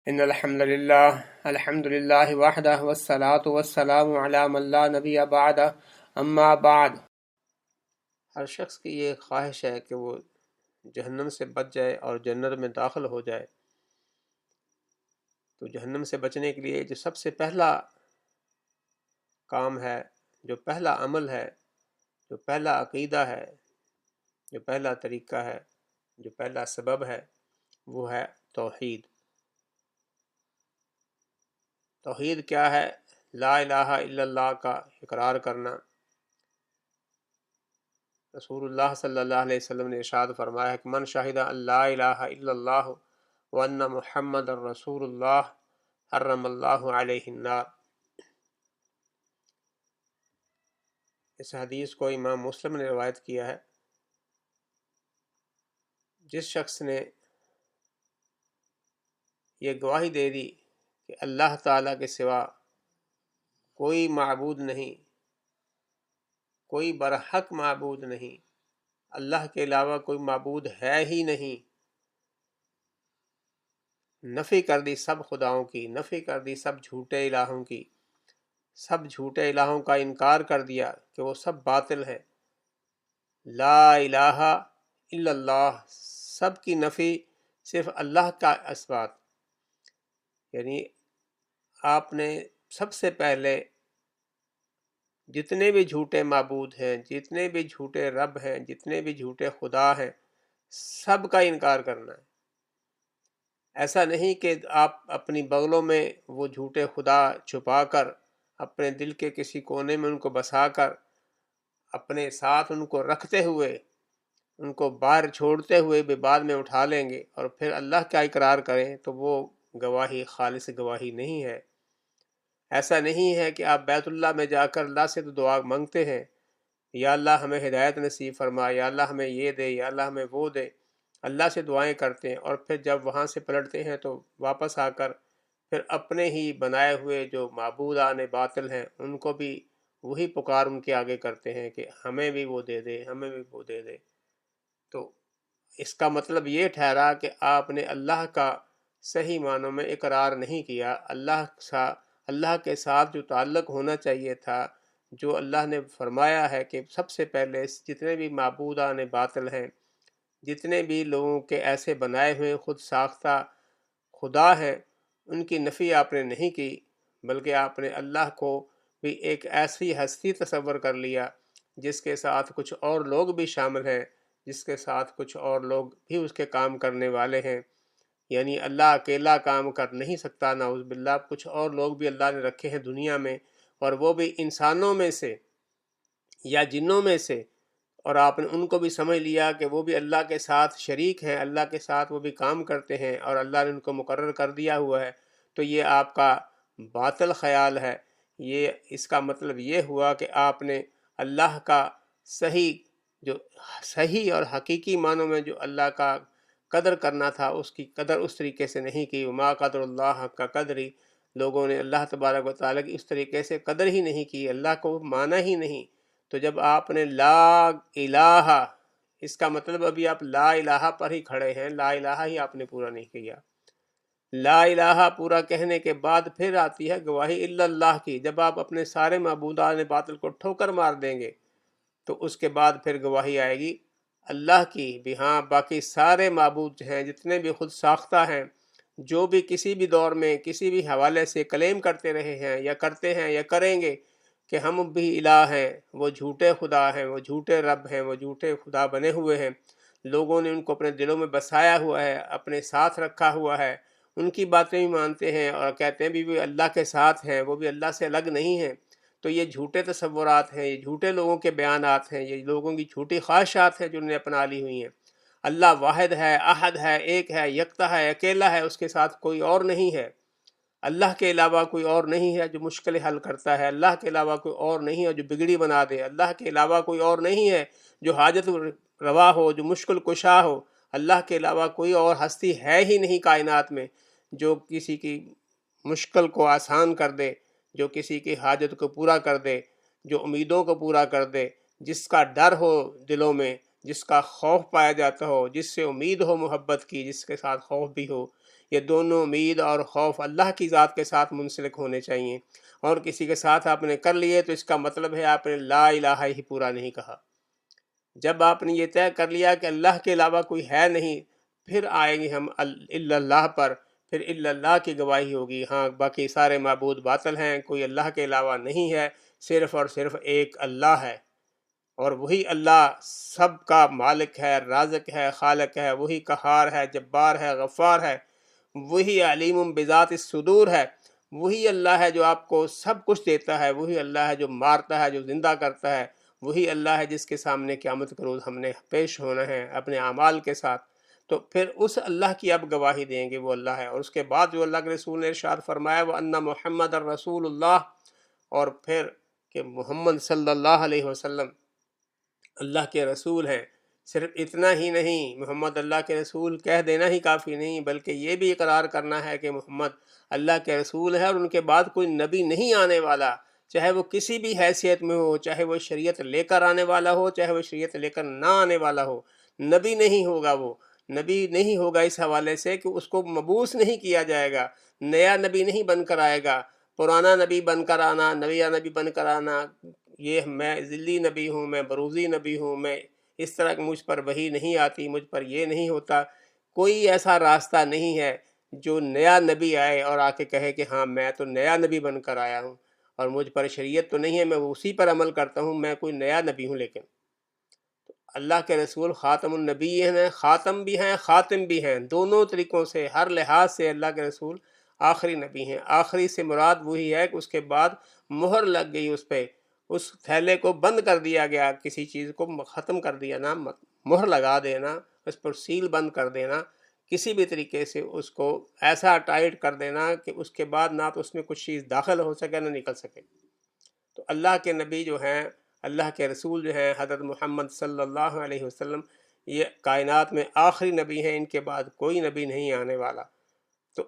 ان الحمد للہ وحدہ والصلاة والسلام علی من لا نبی بعدہ اما بعد۔ ہر شخص کی یہ خواہش ہے کہ وہ جہنم سے بچ جائے اور جنت میں داخل ہو جائے۔ تو جہنم سے بچنے کے لیے جو سب سے پہلا کام ہے، جو پہلا عمل ہے، جو پہلا عقیدہ ہے، جو پہلا طریقہ ہے، جو پہلا سبب ہے، وہ ہے توحید۔ توحید کیا ہے؟ لا الہ الا اللہ کا اقرار کرنا۔ رسول اللہ صلی اللہ علیہ وسلم نے ارشاد فرمایا ہے کہ من شہد ان لا الہ الا اللہ وان محمد رسول اللہ حرم اللہ علیہ النار۔ اس حدیث کو امام مسلم نے روایت کیا ہے۔ جس شخص نے یہ گواہی دے دی کہ اللہ تعالیٰ کے سوا کوئی معبود نہیں، کوئی برحق معبود نہیں، اللہ کے علاوہ کوئی معبود ہے ہی نہیں، نفی کر دی سب خداؤں کی، نفی کر دی سب جھوٹے الہوں کی، سب جھوٹے الہوں کا انکار کر دیا کہ وہ سب باطل ہیں، لا الہ الا اللہ، سب کی نفی، صرف اللہ کا اثبات۔ یعنی آپ نے سب سے پہلے جتنے بھی جھوٹے معبود ہیں، جتنے بھی جھوٹے رب ہیں، جتنے بھی جھوٹے خدا ہیں، سب کا انکار کرنا ہے۔ ایسا نہیں کہ آپ اپنی بغلوں میں وہ جھوٹے خدا چھپا کر، اپنے دل کے کسی کونے میں ان کو بسا کر، اپنے ساتھ ان کو رکھتے ہوئے، ان کو باہر چھوڑتے ہوئے بھی بعد میں اٹھا لیں گے اور پھر اللہ کا اقرار کریں، تو وہ گواہی خالص گواہی نہیں ہے۔ ایسا نہیں ہے کہ آپ بیت اللہ میں جا کر اللہ سے تو دعا مانگتے ہیں، یا اللہ ہمیں ہدایت نصیب فرما، یا اللہ ہمیں یہ دے، یا اللہ ہمیں وہ دے، اللہ سے دعائیں کرتے ہیں، اور پھر جب وہاں سے پلٹتے ہیں تو واپس آ کر پھر اپنے ہی بنائے ہوئے جو معبودان باطل ہیں ان کو بھی وہی پکار ان کے آگے کرتے ہیں کہ ہمیں بھی وہ دے دے، ہمیں بھی وہ دے دے۔ تو اس کا مطلب یہ ٹھہرا کہ آپ نے اللہ کا صحیح معنوں میں اقرار نہیں کیا۔ اللہ کے ساتھ جو تعلق ہونا چاہیے تھا، جو اللہ نے فرمایا ہے کہ سب سے پہلے جتنے بھی معبودان باطل ہیں، جتنے بھی لوگوں کے ایسے بنائے ہوئے خود ساختہ خدا ہیں، ان کی نفی آپ نے نہیں کی، بلکہ آپ نے اللہ کو بھی ایک ایسی ہستی تصور کر لیا جس کے ساتھ کچھ اور لوگ بھی شامل ہیں، جس کے ساتھ کچھ اور لوگ بھی اس کے کام کرنے والے ہیں۔ یعنی اللہ اکیلا کام کر نہیں سکتا، نعوذ باللہ، کچھ اور لوگ بھی اللہ نے رکھے ہیں دنیا میں، اور وہ بھی انسانوں میں سے یا جنوں میں سے، اور آپ نے ان کو بھی سمجھ لیا کہ وہ بھی اللہ کے ساتھ شریک ہیں، اللہ کے ساتھ وہ بھی کام کرتے ہیں، اور اللہ نے ان کو مقرر کر دیا ہوا ہے۔ تو یہ آپ کا باطل خیال ہے۔ یہ اس کا مطلب یہ ہوا کہ آپ نے اللہ کا صحیح اور حقیقی معنوں میں جو اللہ کا قدر کرنا تھا، اس کی قدر اس طریقے سے نہیں کی۔ وما قدر اللہ حق قدری، لوگوں نے اللہ تبارک و تعالیٰ کی اس طریقے سے قدر ہی نہیں کی، اللہ کو مانا ہی نہیں۔ تو جب آپ نے لا الہ، اس کا مطلب ابھی آپ لا الہ پر ہی کھڑے ہیں، لا الہ ہی آپ نے پورا نہیں کیا۔ لا الہ پورا کہنے کے بعد پھر آتی ہے گواہی الا اللہ کی۔ جب آپ اپنے سارے معبودان باطل کو ٹھوکر مار دیں گے تو اس کے بعد پھر گواہی آئے گی اللہ کی بھی، ہاں باقی سارے معبود ہیں جتنے بھی خود ساختہ ہیں، جو بھی کسی بھی دور میں کسی بھی حوالے سے کلیم کرتے رہے ہیں یا کرتے ہیں یا کریں گے کہ ہم بھی الہ ہیں، وہ جھوٹے خدا ہیں، وہ جھوٹے رب ہیں، وہ جھوٹے خدا بنے ہوئے ہیں، لوگوں نے ان کو اپنے دلوں میں بسایا ہوا ہے، اپنے ساتھ رکھا ہوا ہے، ان کی باتیں بھی مانتے ہیں اور کہتے ہیں بھی اللہ کے ساتھ ہیں، وہ بھی اللہ سے الگ نہیں ہیں۔ تو یہ جھوٹے تصورات ہیں، یہ جھوٹے لوگوں کے بیانات ہیں، یہ لوگوں کی جھوٹی خواہشات ہیں جو انہوں نے اپنا لی ہوئی ہیں۔ اللہ واحد ہے، احد ہے، ایک ہے، یکتا ہے، اکیلا ہے، اس کے ساتھ کوئی اور نہیں ہے۔ اللہ کے علاوہ کوئی اور نہیں ہے جو مشکل حل کرتا ہے، اللہ کے علاوہ کوئی اور نہیں ہے جو بگڑی بنا دے، اللہ کے علاوہ کوئی اور نہیں ہے جو حاجت روا ہو، جو مشکل کشا ہو، اللہ کے علاوہ کوئی اور ہستی ہے ہی نہیں کائنات میں جو کسی کی مشکل کو آسان کر دے، جو کسی کی حاجت کو پورا کر دے، جو امیدوں کو پورا کر دے، جس کا ڈر ہو دلوں میں، جس کا خوف پایا جاتا ہو، جس سے امید ہو محبت کی، جس کے ساتھ خوف بھی ہو۔ یہ دونوں امید اور خوف اللہ کی ذات کے ساتھ منسلک ہونے چاہیے، اور کسی کے ساتھ آپ نے کر لیے تو اس کا مطلب ہے آپ نے لا الہ ہی پورا نہیں کہا۔ جب آپ نے یہ طے کر لیا کہ اللہ کے علاوہ کوئی ہے نہیں، پھر آئیں گے ہم الا اللہ پر، پھر الا اللہ کی گواہی ہوگی، ہاں باقی سارے معبود باطل ہیں، کوئی اللہ کے علاوہ نہیں ہے، صرف اور صرف ایک اللہ ہے، اور وہی اللہ سب کا مالک ہے، رازق ہے، خالق ہے، وہی قہار ہے، جبار ہے، غفار ہے، وہی علیم بذات الصدور ہے، وہی اللہ ہے جو آپ کو سب کچھ دیتا ہے، وہی اللہ ہے جو مارتا ہے، جو زندہ کرتا ہے، وہی اللہ ہے جس کے سامنے قیامت کے روز ہم نے پیش ہونا ہے اپنے اعمال کے ساتھ۔ تو پھر اس اللہ کی اب گواہی دیں گے، وہ اللہ ہے۔ اور اس کے بعد جو اللہ کے رسول نے ارشاد فرمایا وَأَنَّ مُحَمَّدَ الرَّسُولُ اللَّهِ، اور پھر کہ محمد صلی اللہ علیہ وسلم اللہ کے رسول ہیں۔ صرف اتنا ہی نہیں، محمد اللہ کے رسول کہہ دینا ہی کافی نہیں، بلکہ یہ بھی اقرار کرنا ہے کہ محمد اللہ کے رسول ہے، اور ان کے بعد کوئی نبی نہیں آنے والا، چاہے وہ کسی بھی حیثیت میں ہو، چاہے وہ شریعت لے کر آنے والا ہو، چاہے وہ شریعت لے کر نہ آنے والا ہو، نبی نہیں ہوگا، وہ نبی نہیں ہوگا اس حوالے سے کہ اس کو مبعوث نہیں کیا جائے گا، نیا نبی نہیں بن کر آئے گا، پرانا نبی بن کر آنا، نیا نبی بن کر آنا، یہ میں ذلی نبی ہوں، میں بروزی نبی ہوں، میں اس طرح کہ مجھ پر وحی نہیں آتی، مجھ پر یہ نہیں ہوتا، کوئی ایسا راستہ نہیں ہے جو نیا نبی آئے اور آ کے کہے کہ ہاں میں تو نیا نبی بن کر آیا ہوں اور مجھ پر شریعت تو نہیں ہے، میں اسی پر عمل کرتا ہوں، میں کوئی نیا نبی ہوں۔ لیکن اللہ کے رسول خاتم النبیین ہیں، خاتم بھی ہیں، خاتم بھی ہیں، دونوں طریقوں سے، ہر لحاظ سے اللہ کے رسول آخری نبی ہیں۔ آخری سے مراد وہی ہے کہ اس کے بعد مہر لگ گئی اس پہ، اس تھیلے کو بند کر دیا گیا، کسی چیز کو ختم کر دیا نا، مہر لگا دینا، اس پر سیل بند کر دینا، کسی بھی طریقے سے اس کو ایسا ٹائٹ کر دینا کہ اس کے بعد نہ تو اس میں کچھ چیز داخل ہو سکے نہ نکل سکے۔ تو اللہ کے نبی جو ہیں، اللہ کے رسول جو ہیں حضرت محمد صلی اللہ علیہ وسلم، یہ کائنات میں آخری نبی ہیں، ان کے بعد کوئی نبی نہیں آنے والا۔ تو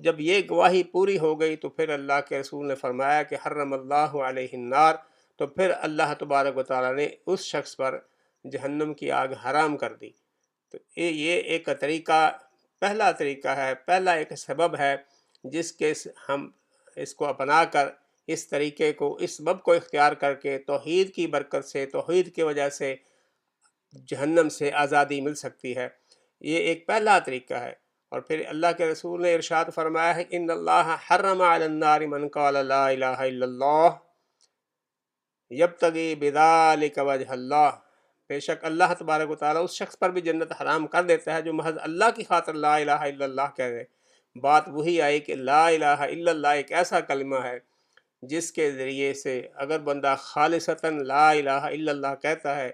جب یہ گواہی پوری ہو گئی تو پھر اللہ کے رسول نے فرمایا کہ حرم اللہ علیہ النار، تو پھر اللہ تبارک و تعالیٰ نے اس شخص پر جہنم کی آگ حرام کر دی۔ تو یہ ایک طریقہ، پہلا طریقہ ہے، پہلا ایک سبب ہے جس کے ہم اس کو اپنا کر، اس طریقے کو، اس سبب کو اختیار کر کے توحید کی برکت سے، توحید کی وجہ سے جہنم سے آزادی مل سکتی ہے۔ یہ ایک پہلا طریقہ ہے۔ اور پھر اللہ کے رسول نے ارشاد فرمایا ہے ان اللہ حرم علی النار من قال لا الہ الا اللہ یبتغی بذلک وجہ اللہ، بے شک اللہ تبارک و تعالیٰ اس شخص پر بھی جنت حرام کر دیتا ہے جو محض اللہ کی خاطر لا الہ الا اللہ کہہ دے۔ بات وہی آئی کہ لا الہ الا اللہ ایک ایسا کلمہ ہے جس کے ذریعے سے اگر بندہ خالصتاً لا الہ الا اللہ کہتا ہے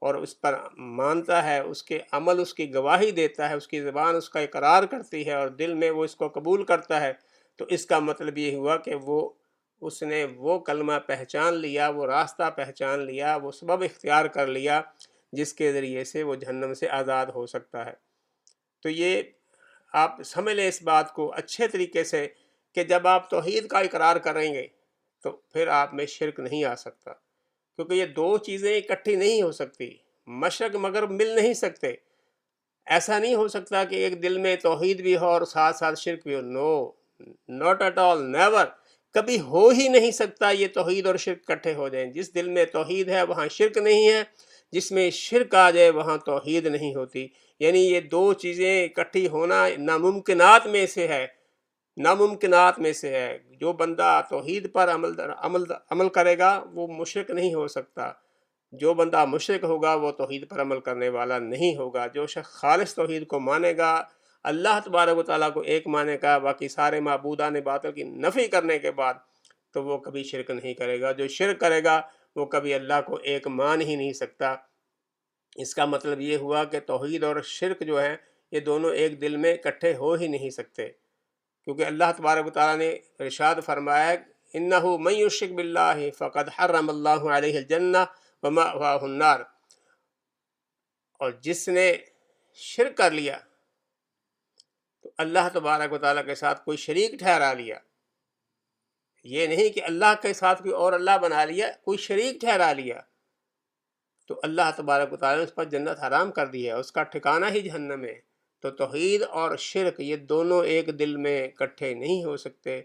اور اس پر مانتا ہے، اس کے عمل اس کی گواہی دیتا ہے، اس کی زبان اس کا اقرار کرتی ہے اور دل میں وہ اس کو قبول کرتا ہے، تو اس کا مطلب یہ ہوا کہ اس نے وہ کلمہ پہچان لیا، وہ راستہ پہچان لیا، وہ سبب اختیار کر لیا جس کے ذریعے سے وہ جہنم سے آزاد ہو سکتا ہے۔ تو یہ آپ سمجھ لیں اس بات کو اچھے طریقے سے کہ جب آپ توحید کا اقرار کریں گے تو پھر آپ میں شرک نہیں آ سکتا، کیونکہ یہ دو چیزیں اکٹھی نہیں ہو سکتی، مشرق مغرب مل نہیں سکتے۔ ایسا نہیں ہو سکتا کہ ایک دل میں توحید بھی ہو اور ساتھ ساتھ شرک بھی ہو، نو، ناٹ ایٹ آل، نیور، کبھی ہو ہی نہیں سکتا یہ توحید اور شرک اکٹھے ہو جائیں۔ جس دل میں توحید ہے وہاں شرک نہیں ہے، جس میں شرک آ جائے وہاں توحید نہیں ہوتی، یعنی یہ دو چیزیں اکٹھی ہونا ناممکنات میں سے ہے، ناممکنات میں سے ہے۔ جو بندہ توحید پر عمل کرے گا وہ مشرک نہیں ہو سکتا، جو بندہ مشرک ہوگا وہ توحید پر عمل کرنے والا نہیں ہوگا۔ جو شخص خالص توحید کو مانے گا، اللہ تبارک و تعالیٰ کو ایک مانے گا، باقی سارے معبودان باطل کی نفی کرنے کے بعد، تو وہ کبھی شرک نہیں کرے گا۔ جو شرک کرے گا وہ کبھی اللہ کو ایک مان ہی نہیں سکتا۔ اس کا مطلب یہ ہوا کہ توحید اور شرک جو ہیں یہ دونوں ایک دل میں اکٹھے ہو ہی نہیں سکتے، کیونکہ اللہ تبارک و تعالیٰ نے ارشاد فرمایا اِنَّهُ مَن يُشْرِكْ بِاللَّهِ فَقَدْ حَرَّمَ اللَّهُ عَلَيْهِ الْجَنَّةَ وَمَأْوَاهُ النَّارُ، اور جس نے شرک کر لیا تو اللہ تبارک و تعالیٰ کے ساتھ کوئی شریک ٹھہرا لیا، یہ نہیں کہ اللہ کے ساتھ کوئی اور اللہ بنا لیا، کوئی شریک ٹھہرا لیا، تو اللہ تبارک و تعالیٰ نے اس پر جنت حرام کر دی ہے، اس کا ٹھکانہ ہی جہنم ہے۔ تو توحید اور شرک یہ دونوں ایک دل میں اکٹھے نہیں ہو سکتے،